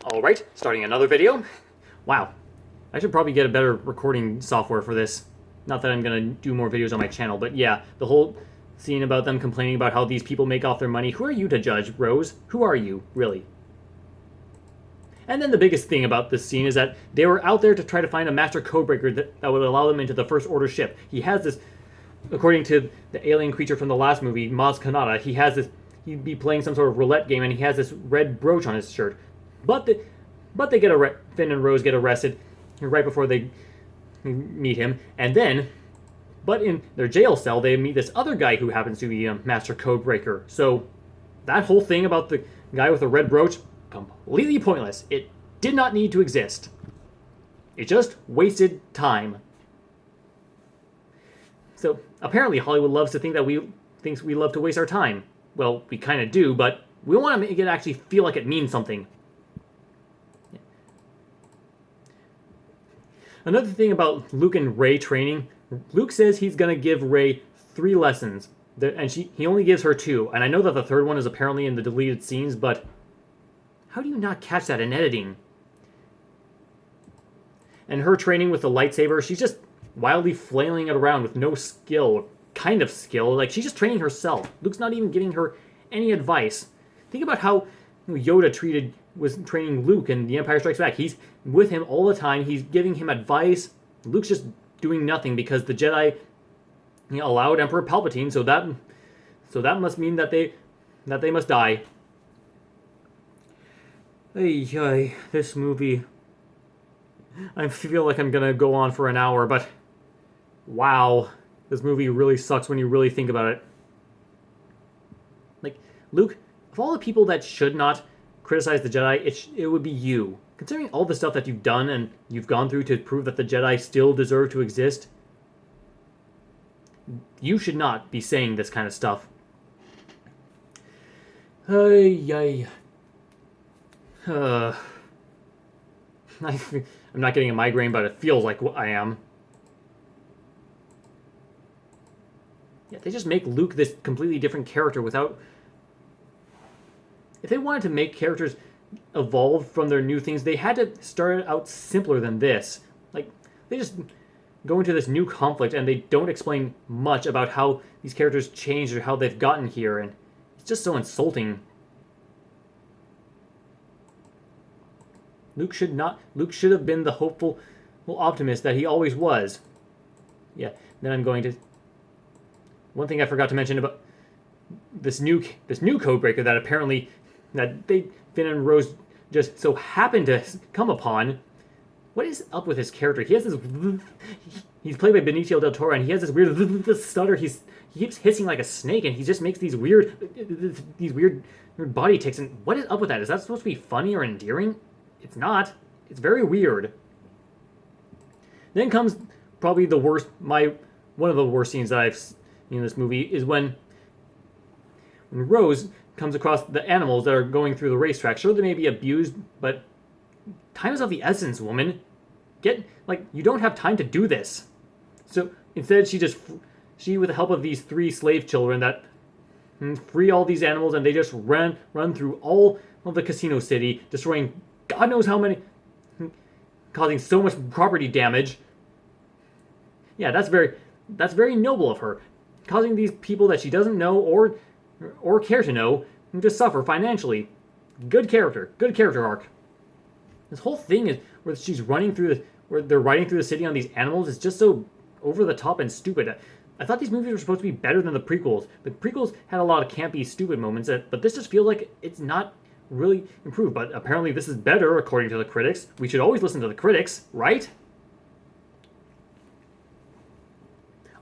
Alright, starting another video. Wow, I should probably get a better recording software for this. Not that I'm gonna do more videos on my channel, but yeah, the whole scene about them complaining about how these people make off their money. Who are you to judge, Rose? Who are you, really? And then the biggest thing about this scene is that they were out there to try to find a master codebreaker that would allow them into the First Order ship. He has this, according to the alien creature from the last movie, Maz Kanata, he has this, he'd be playing some sort of roulette game and he has this red brooch on his shirt. But they get Finn and Rose get arrested right before they meet him, and then, but in their jail cell they meet this other guy who happens to be a master codebreaker. So that whole thing about the guy with the red brooch, completely pointless. It did not need to exist. It just wasted time. So apparently Hollywood loves to think that thinks we love to waste our time. Well, we kind of do, but we want to make it actually feel like it means something. Another thing about Luke and Rey training, Luke says he's going to give Rey 3 lessons, and he only gives her 2. And I know that the third one is apparently in the deleted scenes, but how do you not catch that in editing? And her training with the lightsaber, she's just wildly flailing it around with no skill, kind of skill. Like, she's just training herself. Luke's not even giving her any advice. Think about how Yoda was training Luke in The Empire Strikes Back. He's with him all the time. He's giving him advice. Luke's just doing nothing because the Jedi allowed Emperor Palpatine. So that must mean that they must die. Ay, this movie. I feel like I'm gonna go on for an hour, but wow, this movie really sucks when you really think about it. Like, Luke, of all the people that should not criticize the Jedi, it would be you. Considering all the stuff that you've done and you've gone through to prove that the Jedi still deserve to exist, you should not be saying this kind of stuff. I'm not getting a migraine, but it feels like I am. Yeah, they just make Luke this completely different character without... If they wanted to make characters evolve from their new things, they had to start out simpler than this. Like, they just go into this new conflict and they don't explain much about how these characters changed or how they've gotten here, and it's just so insulting. Luke should have been the hopeful optimist that he always was. Yeah, then I'm going to... One thing I forgot to mention about this new codebreaker that apparently Finn and Rose just so happened to come upon. What is up with his character? He has this... He's played by Benicio del Toro, and he has this weird stutter. He keeps hissing like a snake, and he just makes these weird body tics. And what is up with that? Is that supposed to be funny or endearing? It's not. It's very weird. Then comes probably the worst, one of the worst scenes that I've seen in this movie is when Rose comes across the animals that are going through the racetrack. Sure, they may be abused, but time is of the essence, woman. You don't have time to do this. So instead, she with the help of these 3 slave children that free all these animals, and they just run through all of the casino city, destroying God knows how many, causing so much property damage. Yeah, that's very noble of her, causing these people that she doesn't know or care to know to suffer financially. Good character arc. This whole thing is where they're riding through the city on these animals is just so over the top and stupid. I thought these movies were supposed to be better than the prequels. The prequels had a lot of campy, stupid moments, but this just feels like it's not really improved. But apparently this is better according to the critics. We should always listen to the critics, right?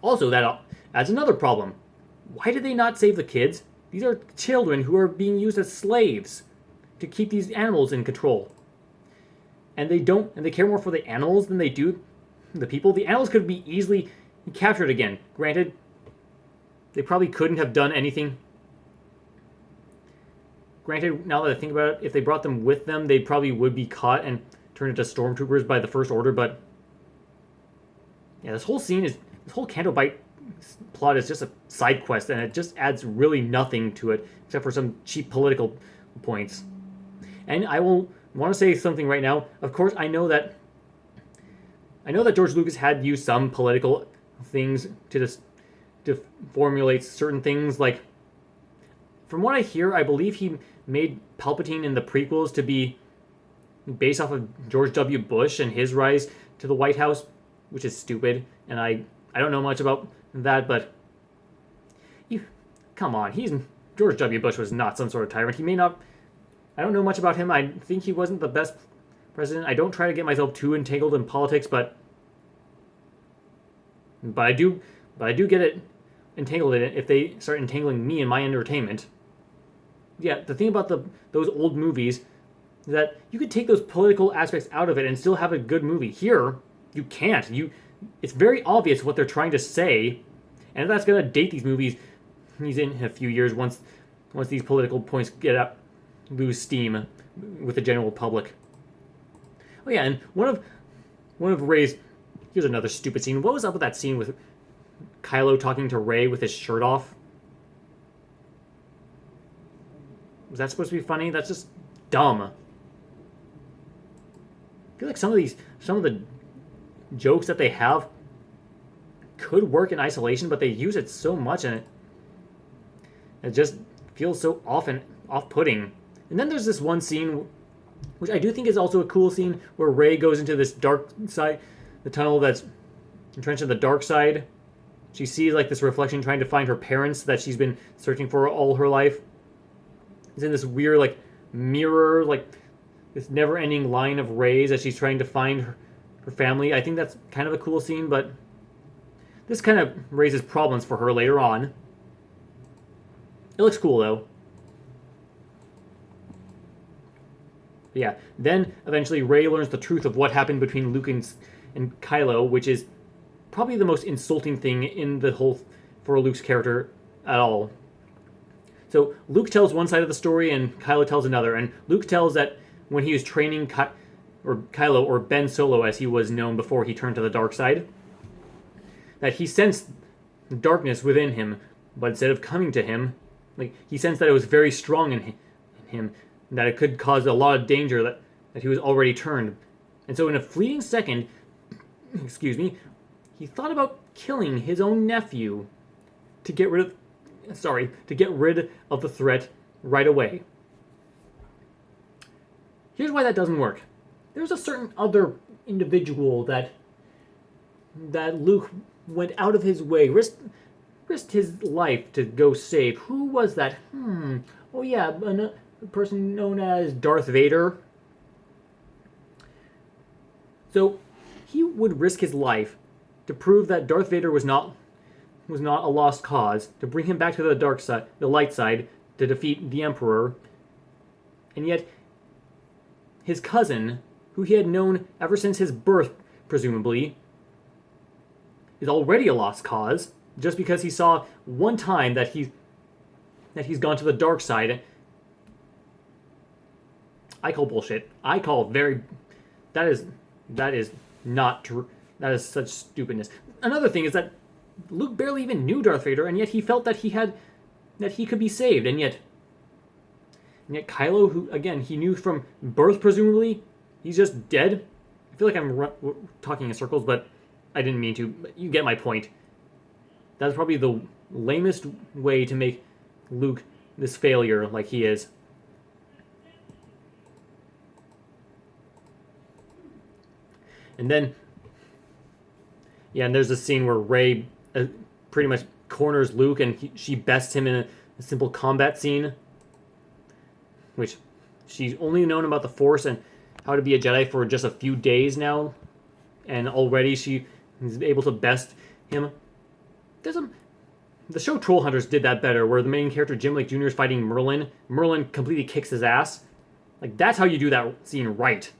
Also, that adds another problem. Why did they not save the kids? These are children who are being used as slaves to keep these animals in control. And they care more for the animals than they do the people. The animals could be easily captured again. Granted, they probably couldn't have done anything. Granted, now that I think about it, if they brought them with them, they probably would be caught and turned into stormtroopers by the First Order, but yeah, this whole Canto Bight plot is just a side quest, and it just adds really nothing to it, except for some cheap political points. And I will want to say something right now. Of course, I know that George Lucas had used some political things to formulate certain things. Like, from what I hear, I believe he made Palpatine in the prequels to be based off of George W. Bush and his rise to the White House, which is stupid. And I don't know much about that, but come on, George W. Bush was not some sort of tyrant. He may not. I don't know much about him. I think he wasn't the best president. I don't try to get myself too entangled in politics, but I do get it entangled in it if they start entangling me in my entertainment. Yeah, the thing about those old movies is that you could take those political aspects out of it and still have a good movie. Here, you can't. It's very obvious what they're trying to say, and that's gonna date these movies. He's in a few years once these political points lose steam with the general public. Oh yeah, and one of Rey's, here's another stupid scene. What was up with that scene with Kylo talking to Rey with his shirt off? Was that supposed to be funny? That's just dumb. I feel like some of the jokes that they have could work in isolation, but they use it so much and it just feels so off-putting. And then there's this one scene, which I do think is also a cool scene, where Rey goes into this dark side, the tunnel that's entrenched in the dark side. She sees like this reflection trying to find her parents that she's been searching for all her life. It's in this weird like mirror, like this never-ending line of rays as she's trying to find her family. I think that's kind of a cool scene, but this kind of raises problems for her later on. It looks cool, though. But yeah, then eventually Rey learns the truth of what happened between Luke and Kylo, which is probably the most insulting thing in the whole for Luke's character at all. So Luke tells one side of the story and Kylo tells another, and Luke tells that when he was training Kylo, or Ben Solo as he was known before he turned to the dark side, that he sensed darkness within him, but instead of coming to him, like he sensed that it was very strong in him, and that it could cause a lot of danger, that he was already turned. And so in a fleeting second, he thought about killing his own nephew to get rid of the threat right away. Here's why that doesn't work. There's a certain other individual that Luke went out of his way, risked his life to go save. Who was that? Oh yeah, a person known as Darth Vader. So he would risk his life to prove that Darth Vader was not a lost cause, to bring him back to the dark side, the light side, to defeat the Emperor. And yet, his cousin, who he had known ever since his birth, presumably, is already a lost cause, just because he saw one time that he's gone to the dark side. I call bullshit. That is not true. That is such stupidness. Another thing is that Luke barely even knew Darth Vader, and yet he felt that he could be saved, and yet Kylo, who again he knew from birth, presumably, he's just dead. I feel like I'm talking in circles, but I didn't mean to. But you get my point. That's probably the lamest way to make Luke this failure like he is. And then, yeah, and there's a scene where Rey pretty much corners Luke, and she bests him in a simple combat scene, which she's only known about the Force and how to be a Jedi for just a few days now, and already she is able to best him. The show Trollhunters did that better, where the main character Jim Lake Jr. is fighting Merlin. Merlin completely kicks his ass. Like, that's how you do that scene right.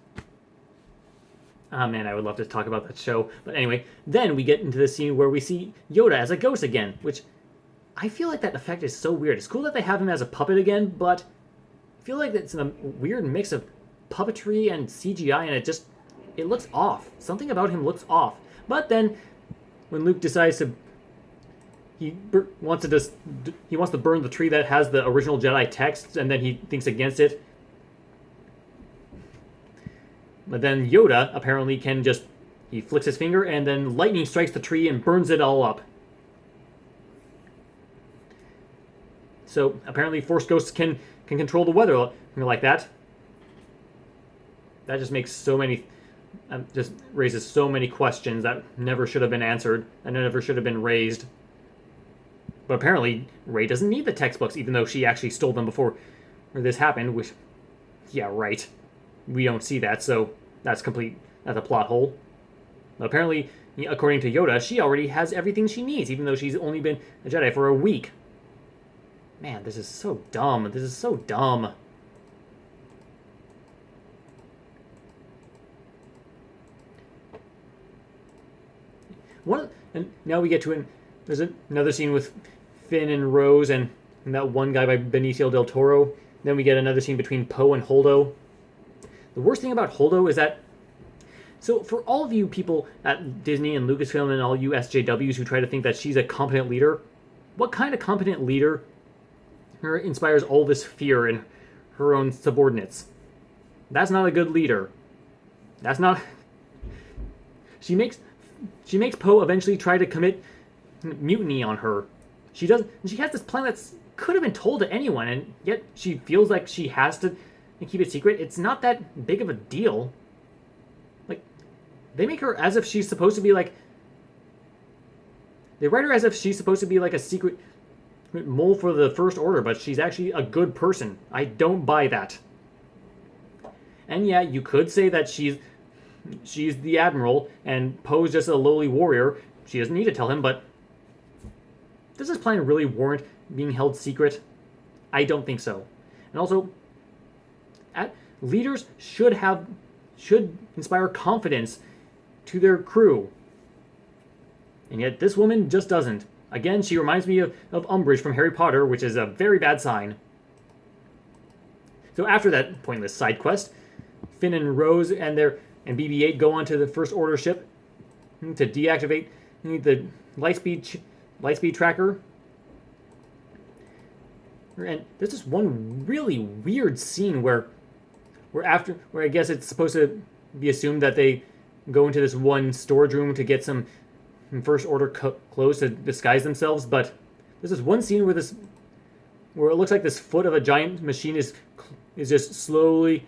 Ah, man, I would love to talk about that show. But anyway, then we get into the scene where we see Yoda as a ghost again, which I feel like that effect is so weird. It's cool that they have him as a puppet again, but I feel like it's a weird mix of puppetry and CGI, and it looks off. Something about him looks off. But then, when Luke decides he wants to burn the tree that has the original Jedi text, and then he thinks against it. But then Yoda apparently can just, he flicks his finger and then lightning strikes the tree and burns it all up. So apparently Force Ghosts can control the weather like that. That just makes so many, just raises so many questions that never should have been answered and never should have been raised. But apparently Rey doesn't need the textbooks, even though she actually stole them before this happened, which, yeah, right. We don't see that, so that's a plot hole. But apparently, according to Yoda, she already has everything she needs, even though she's only been a Jedi for a week. Man, this is so dumb. This is so dumb. And now we get to there's another scene with Finn and Rose and that one guy by Benicio del Toro. Then we get another scene between Poe and Holdo. The worst thing about Holdo is that, so for all of you people at Disney and Lucasfilm and all you SJWs who try to think that she's a competent leader, what kind of competent leader inspires all this fear in her own subordinates? That's not a good leader. That's not... She makes Poe eventually try to commit mutiny on her. She has this plan that could have been told to anyone, and yet she feels like she has to keep it secret. It's not that big of a deal. Like, they make her as if she's supposed to be like... They write her as if she's supposed to be like a secret mole for the First Order, but she's actually a good person. I don't buy that. And yeah, you could say that she's the Admiral, and Poe's just a lowly warrior. She doesn't need to tell him, but does this plan really warrant being held secret? I don't think so. And also, leaders should inspire confidence to their crew. And yet this woman just doesn't. Again, she reminds me of Umbridge from Harry Potter, which is a very bad sign. So after that pointless side quest, Finn and Rose and BB-8 go onto the First Order ship to deactivate the lightspeed tracker. And there's this one really weird scene where I guess it's supposed to be assumed that they go into this one storage room to get some First Order clothes to disguise themselves, but there's this one scene where it looks like this foot of a giant machine is just slowly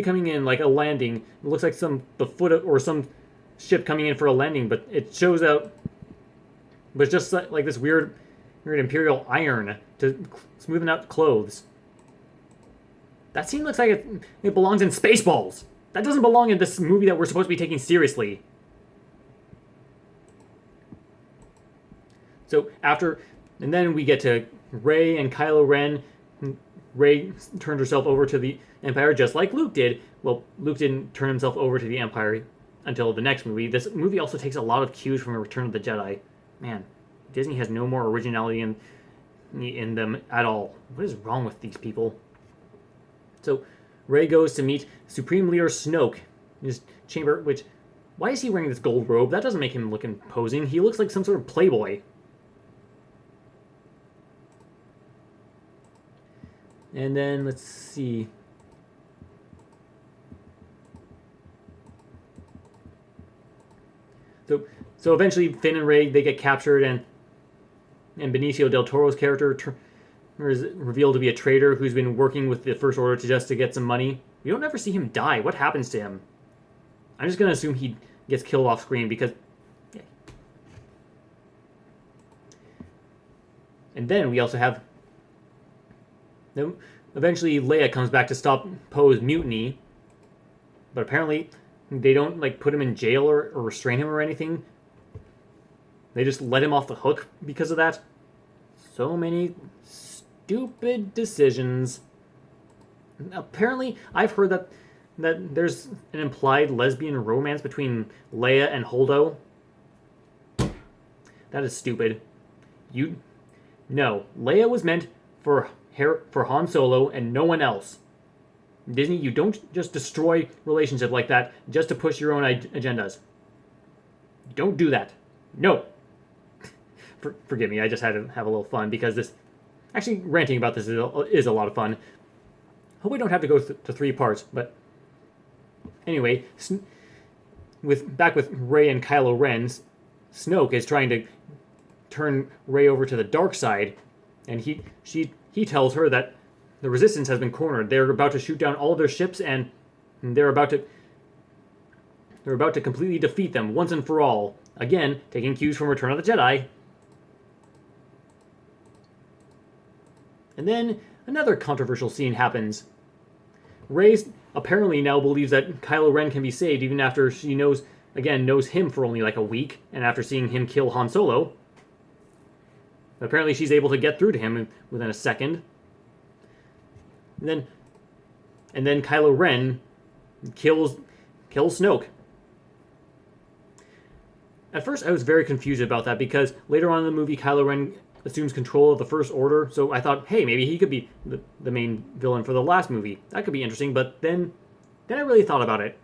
coming in like a landing. It looks like the foot or some ship coming in for a landing, but it shows out, but it's just like this weird Imperial iron to smoothen out clothes. That scene looks like it belongs in Spaceballs. That doesn't belong in this movie that we're supposed to be taking seriously. And then we get to Rey and Kylo Ren. Rey turned herself over to the Empire just like Luke did. Well, Luke didn't turn himself over to the Empire until the next movie. This movie also takes a lot of cues from Return of the Jedi. Man, Disney has no more originality in them at all. What is wrong with these people? So Rey goes to meet Supreme Leader Snoke in his chamber, why is he wearing this gold robe? That doesn't make him look imposing. He looks like some sort of playboy. And then, let's see. So eventually Finn and Rey, they get captured, and Benicio del Toro's character is revealed to be a traitor who's been working with the First Order to get some money. We don't ever see him die. What happens to him? I'm just going to assume he gets killed off screen because... Yeah. And then we also have... Eventually Leia comes back to stop Poe's mutiny, but apparently they don't put him in jail or restrain him or anything. They just let him off the hook because of that. So many stupid decisions. Apparently, I've heard that there's an implied lesbian romance between Leia and Holdo. That is stupid. No, Leia was meant for Han Solo and no one else. Disney, you don't just destroy relationships like that just to push your own agendas. Don't do that. No. Forgive me, I just had to have a little fun because this... Actually, ranting about this is a lot of fun. Hope we don't have to go to 3 parts, but Anyway, back with Rey and Kylo Ren, Snoke is trying to turn Rey over to the dark side, and he tells her that the Resistance has been cornered. They're about to shoot down all their ships, and they're about to completely defeat them once and for all. Again, taking cues from Return of the Jedi. And then another controversial scene happens. Rey apparently now believes that Kylo Ren can be saved even after she knows him for only like a week, and after seeing him kill Han Solo. Apparently she's able to get through to him within a second. And then Kylo Ren kills Snoke. At first I was very confused about that, because later on in the movie Kylo Ren assumes control of the First Order, so I thought, hey, maybe he could be the main villain for the last movie. That could be interesting, but then I really thought about it.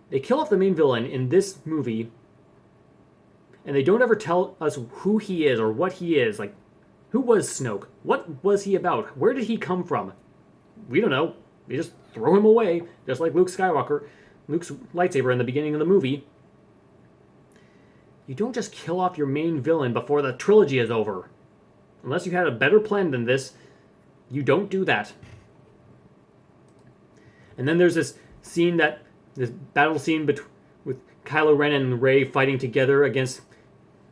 They kill off the main villain in this movie, and they don't ever tell us who he is or what he is. Like, who was Snoke? What was he about? Where did he come from? We don't know. They just throw him away, just like Luke's lightsaber in the beginning of the movie. You don't just kill off your main villain before the trilogy is over. Unless you had a better plan than this, you don't do that. And then there's this battle scene with Kylo Ren and Rey fighting together against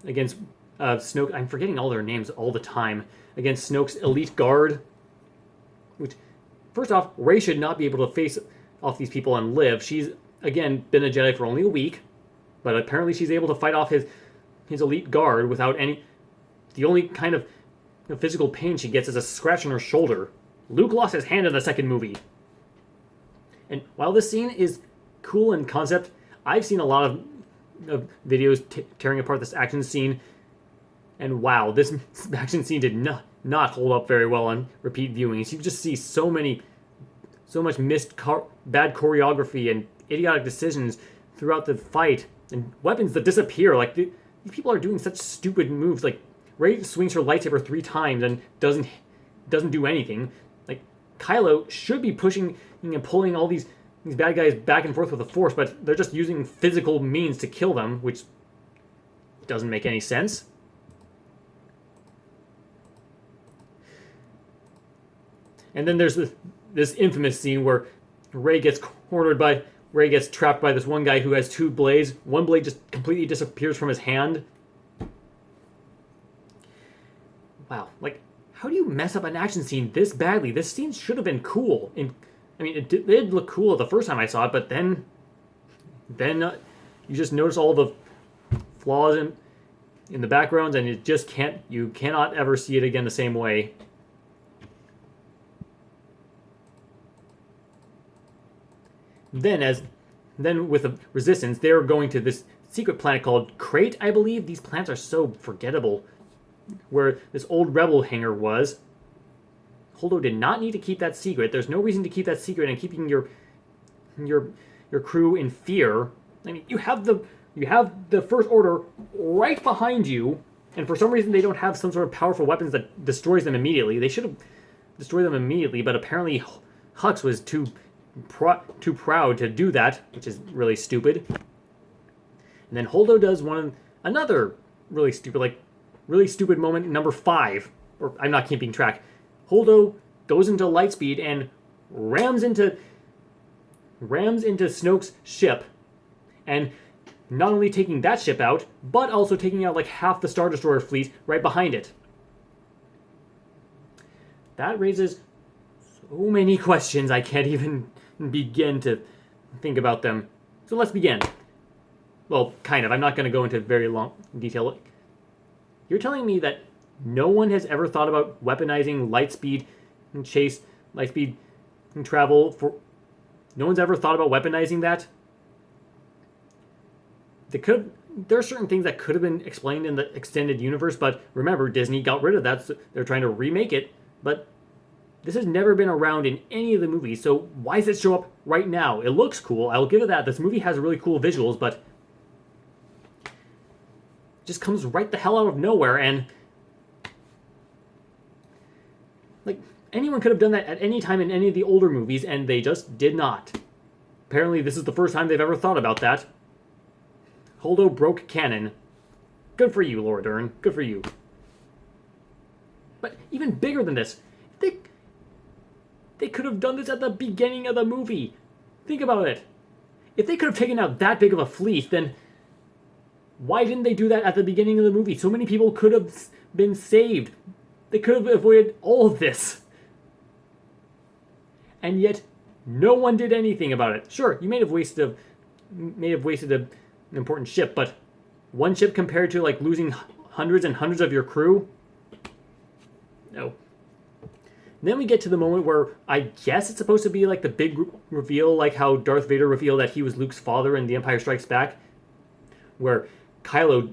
Snoke. I'm forgetting all their names all the time. Against Snoke's elite guard. Which, first off, Rey should not be able to face off these people and live. She's, again, been a Jedi for only a week. But apparently she's able to fight off his elite guard without any... The only kind of physical pain she gets is a scratch on her shoulder. Luke lost his hand in the second movie. And while this scene is cool in concept, I've seen a lot of videos tearing apart this action scene. And wow, this action scene did not hold up very well on repeat viewings. You just see so much bad choreography and idiotic decisions throughout the fight. And weapons that disappear. Like, these people are doing such stupid moves. Like, Rey swings her lightsaber 3 times and doesn't do anything. Like, Kylo should be pushing and pulling all these bad guys back and forth with the Force, but they're just using physical means to kill them, which doesn't make any sense. And then there's this infamous scene where Rey gets trapped by this one guy who has 2 blades. One blade just completely disappears from his hand. Wow, like, how do you mess up an action scene this badly? This scene should have been cool. It did look cool the first time I saw it, but then you just notice all the flaws in the backgrounds, and you cannot ever see it again the same way. Then with the Resistance, they're going to this secret planet called Crate, I believe. These planets are so forgettable. Where this old rebel hangar was. Holdo did not need to keep that secret. There's no reason to keep that secret and keeping your crew in fear. I mean, you have the First Order right behind you, and for some reason they don't have some sort of powerful weapons that destroys them immediately. They should have destroyed them immediately, but apparently Hux was too proud to do that, which is really stupid. And then Holdo does another really stupid moment, number 5, or I'm not keeping track. Holdo goes into lightspeed and rams into Snoke's ship, and not only taking that ship out, but also taking out like half the Star Destroyer fleet right behind it. That raises so many questions I can't even begin to think about them. So let's begin. Well, kind of. I'm not going to go into very long detail. You're telling me that no one has ever thought about weaponizing lightspeed and travel no one's ever thought about weaponizing that? There are certain things that could have been explained in the extended universe, but remember, Disney got rid of that, so they're trying to remake it, but this has never been around in any of the movies, so why does it show up right now? It looks cool, I'll give it that. This movie has really cool visuals, but it just comes right the hell out of nowhere, and like, anyone could have done that at any time in any of the older movies, and they just did not. apparently this is the first time they've ever thought about that. Holdo broke canon. Good for you, Laura Dern. Good for you. But even bigger than this, they could have done this at the beginning of the movie. Think about it. If they could have taken out that big of a fleet, then why didn't they do that at the beginning of the movie? So many people could have been saved. They could have avoided all of this. And yet, no one did anything about it. Sure, you may have wasted an important ship, but one ship compared to like losing hundreds and hundreds of your crew? No. And then we get to the moment where I guess it's supposed to be like the big reveal, like how Darth Vader revealed that he was Luke's father in The Empire Strikes Back, where Kylo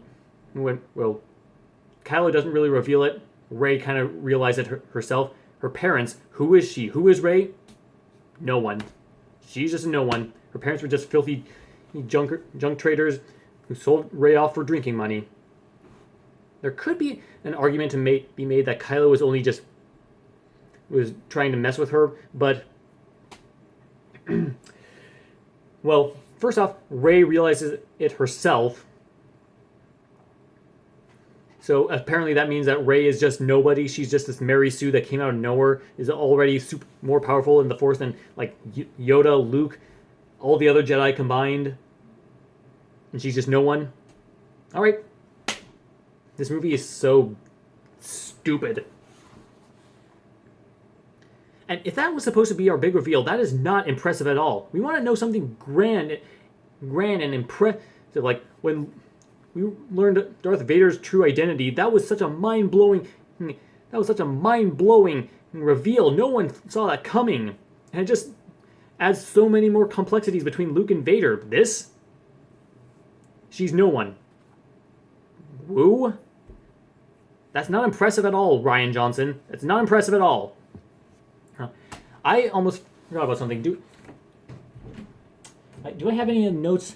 doesn't really reveal it. Rey kind of realized it herself. Her parents, who is she? Who is Rey? No one. She's just no one. Her parents were just filthy junk traders who sold Rey off for drinking money. There could be an argument to be made that Kylo was trying to mess with her, but well, first off, Rey realizes it herself. So apparently that means that Rey is just nobody. She's just this Mary Sue that came out of nowhere, is already more powerful in the Force than like Yoda, Luke, all the other Jedi combined. And she's just no one. All right. This movie is so stupid. And if that was supposed to be our big reveal, that is not impressive at all. We want to know something grand and impressive. Like when we learned Darth Vader's true identity, that was such a mind-blowing reveal. No one saw that coming. And it just adds so many more complexities between Luke and Vader. She's no one. Woo? That's not impressive at all, Rian Johnson. It's not impressive at all. I almost forgot about something. Do I have any notes?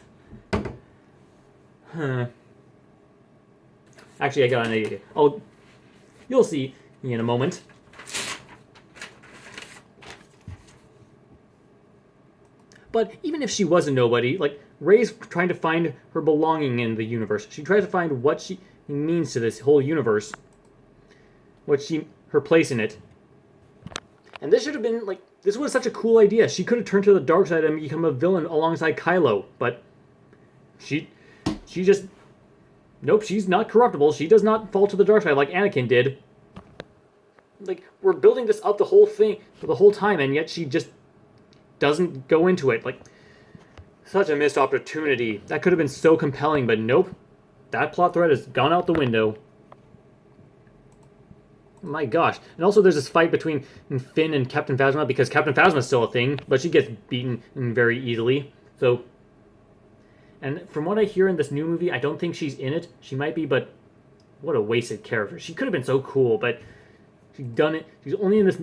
Actually, I got an idea. Oh, you'll see in a moment. But even if she was a nobody, like, Rey's trying to find her belonging in the universe. She tries to find what she means to this whole universe. Her place in it. And this should have been, like, this was such a cool idea. She could have turned to the dark side and become a villain alongside Kylo. But she just, nope, she's not corruptible. She does not fall to the dark side like Anakin did. Like, we're building this up the whole time, and yet she just doesn't go into it. Like, such a missed opportunity. That could have been so compelling, but nope. That plot thread has gone out the window. My gosh. And also there's this fight between Finn and Captain Phasma, because Captain Phasma is still a thing, but she gets beaten very easily. So, and from what I hear in this new movie, I don't think she's in it. She might be, but what a wasted character. She could have been so cool, but she's done it. She's only in this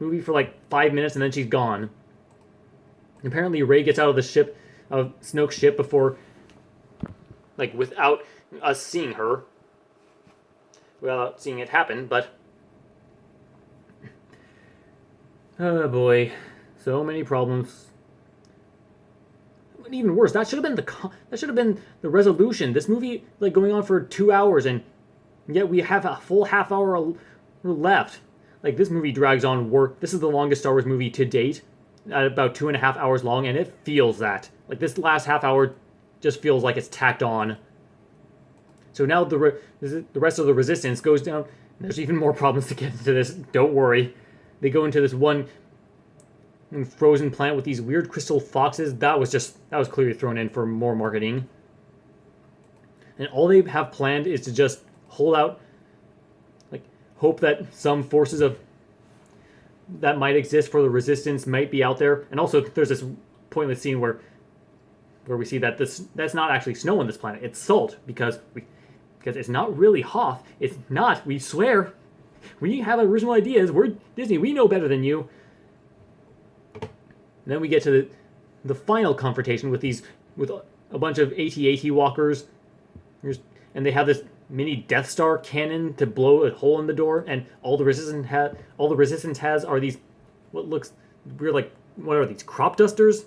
movie for like 5 minutes and then she's gone. And apparently Rey gets out of Snoke's ship before, like, without us seeing her. Without seeing it happen, but oh boy, so many problems. But even worse, that should have been the resolution. This movie, like, going on for 2 hours, and yet we have a full half hour left. Like, this movie drags on. This is the longest Star Wars movie to date, at about 2.5 hours long, and it feels that. Like, this last half hour just feels like it's tacked on. So now the rest of the Resistance goes down. There's even more problems to get into this. Don't worry. They go into this one frozen planet with these weird crystal foxes. That was clearly thrown in for more marketing. And all they have planned is to just hold out, like, hope that some forces that might exist for the Resistance might be out there. And also, there's this pointless scene where we see that that's not actually snow on this planet. It's salt, because it's not really Hoth. It's not. We swear. We have original ideas. We're Disney. We know better than you. And then we get to the final confrontation with a bunch of AT-AT walkers, and they have this mini Death Star cannon to blow a hole in the door. And all the Resistance has are these what looks weird, like, what are these, crop dusters?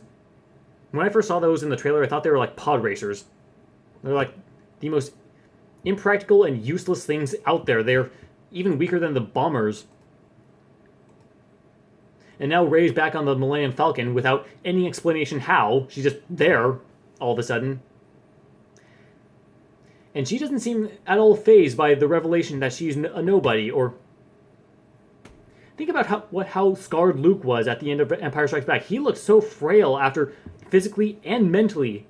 When I first saw those in the trailer, I thought they were like pod racers. They're like the most impractical and useless things out there. They're even weaker than the bombers. And now Rey's back on the Millennium Falcon without any explanation how. She's just there all of a sudden. And she doesn't seem at all fazed by the revelation that she's a nobody. Or think about how scarred Luke was at the end of Empire Strikes Back. He looked so frail after physically and mentally.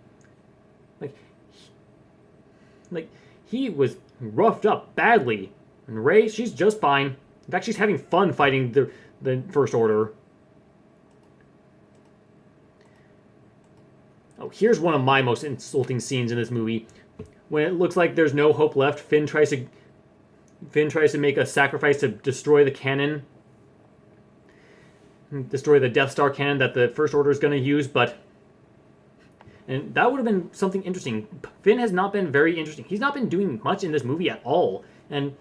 Like he was roughed up badly. And Rey, she's just fine. In fact, she's having fun fighting the First Order. Oh, here's one of my most insulting scenes in this movie. When it looks like there's no hope left, Finn tries to make a sacrifice to destroy the cannon. Destroy the Death Star cannon that the First Order is going to use, and that would have been something interesting. Finn has not been very interesting. He's not been doing much in this movie at all. And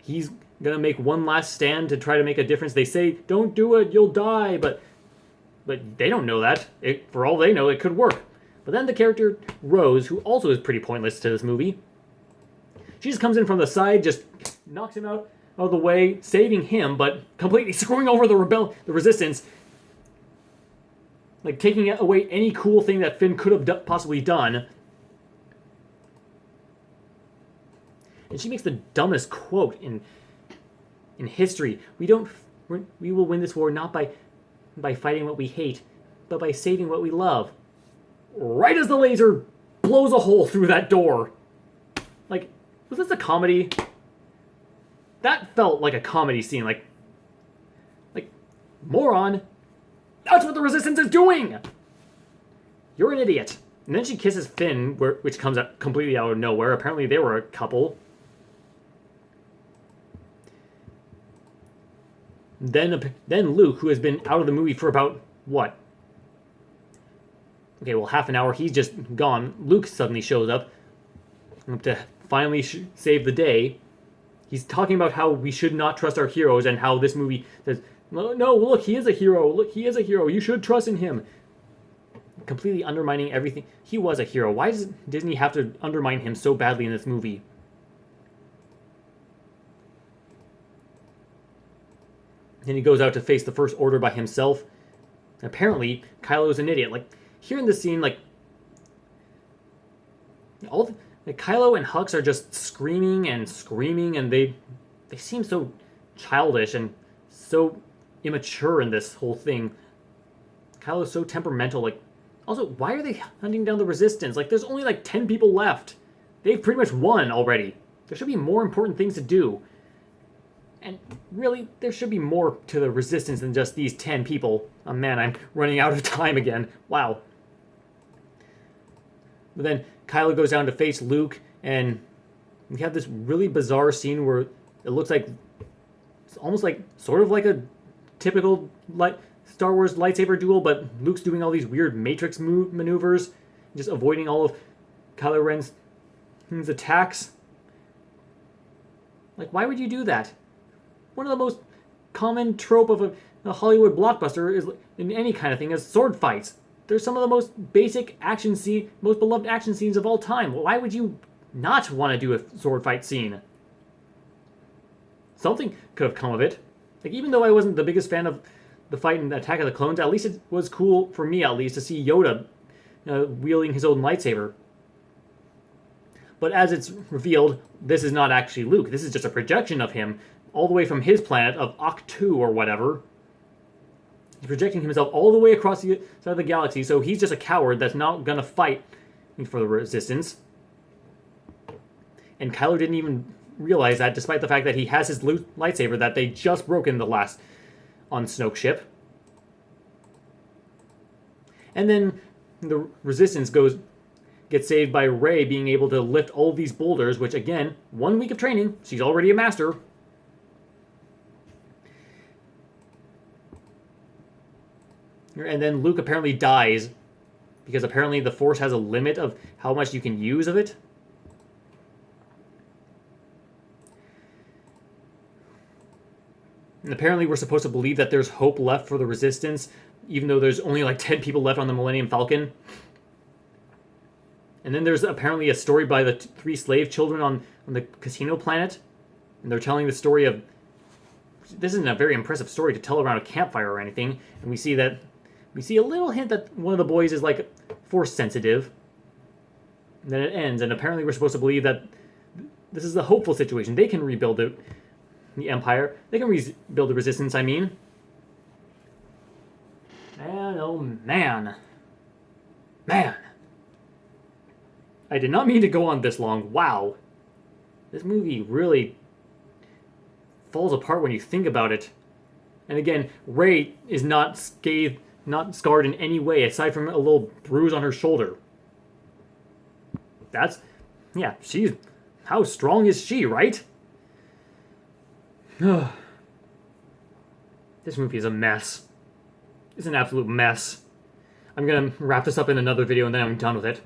he's going to make one last stand to try to make a difference. They say, don't do it, you'll die. But they don't know that. For all they know, it could work. But then the character Rose, who also is pretty pointless to this movie, she just comes in from the side, just knocks him out of the way, saving him, but completely screwing over the Resistance. Like, taking away any cool thing that Finn could have possibly done. And she makes the dumbest quote in history. We will win this war not by fighting what we hate, but by saving what we love. Right as the laser blows a hole through that door. Like, was this a comedy? That felt like a comedy scene. Like, moron. That's what the Resistance is doing! You're an idiot. And then she kisses Finn, which comes up completely out of nowhere. Apparently they were a couple. Then Luke, who has been out of the movie for about, what? Okay, well, half an hour. He's just gone. Luke suddenly shows up to finally save the day. He's talking about how we should not trust our heroes and how this movie says, no, look, he is a hero. Look, he is a hero. You should trust in him. Completely undermining everything. He was a hero. Why does Disney have to undermine him so badly in this movie? Then he goes out to face the First Order by himself. Apparently, Kylo's an idiot. Like, here in this scene, Kylo and Hux are just screaming, and they seem so childish and so immature in this whole thing. Kylo's so temperamental. Also, why are they hunting down the Resistance? There's only 10 people left. They've pretty much won already. There should be more important things to do. And really, there should be more to the Resistance than just these 10 people. Oh man, I'm running out of time again. Wow. But then Kylo goes down to face Luke, and we have this really bizarre scene where it looks like it's almost sort of like a typical Star Wars lightsaber duel, but Luke's doing all these weird Matrix maneuvers, just avoiding all of Kylo Ren's attacks. Why would you do that? One of the most common trope of a Hollywood blockbuster is in any kind of thing is sword fights. They're some of the most basic most beloved action scenes of all time. Why would you not want to do a sword fight scene? Something could have come of it. Even though I wasn't the biggest fan of the fight in Attack of the Clones, at least it was cool, for me at least, to see Yoda wielding his own lightsaber. But as it's revealed, this is not actually Luke. This is just a projection of him, all the way from his planet of Octu or whatever. He's projecting himself all the way across the side of the galaxy, so he's just a coward that's not gonna fight for the Resistance. And Kylo didn't even realize that, despite the fact that he has his lightsaber that they just broke in the last on Snoke ship. And then the Resistance gets saved by Rey being able to lift all these boulders, which again, 1 week of training, she's already a master. And then Luke apparently dies, because apparently the Force has a limit of how much you can use of it. And apparently we're supposed to believe that there's hope left for the Resistance, even though there's only like 10 people left on the Millennium Falcon. And then there's apparently a story by the 3 slave children on the casino planet. And they're telling the story of... This isn't a very impressive story to tell around a campfire or anything. And we see a little hint that one of the boys is like force sensitive. And then it ends, and apparently we're supposed to believe that this is a hopeful situation. They can rebuild the Empire. They can rebuild the Resistance, I mean. Man, oh man. Man. I did not mean to go on this long. Wow. This movie really falls apart when you think about it. And again, Rey is not scathed, not scarred in any way, aside from a little bruise on her shoulder. Yeah, how strong is she, right? This movie is a mess. It's an absolute mess. I'm gonna wrap this up in another video and then I'm done with it.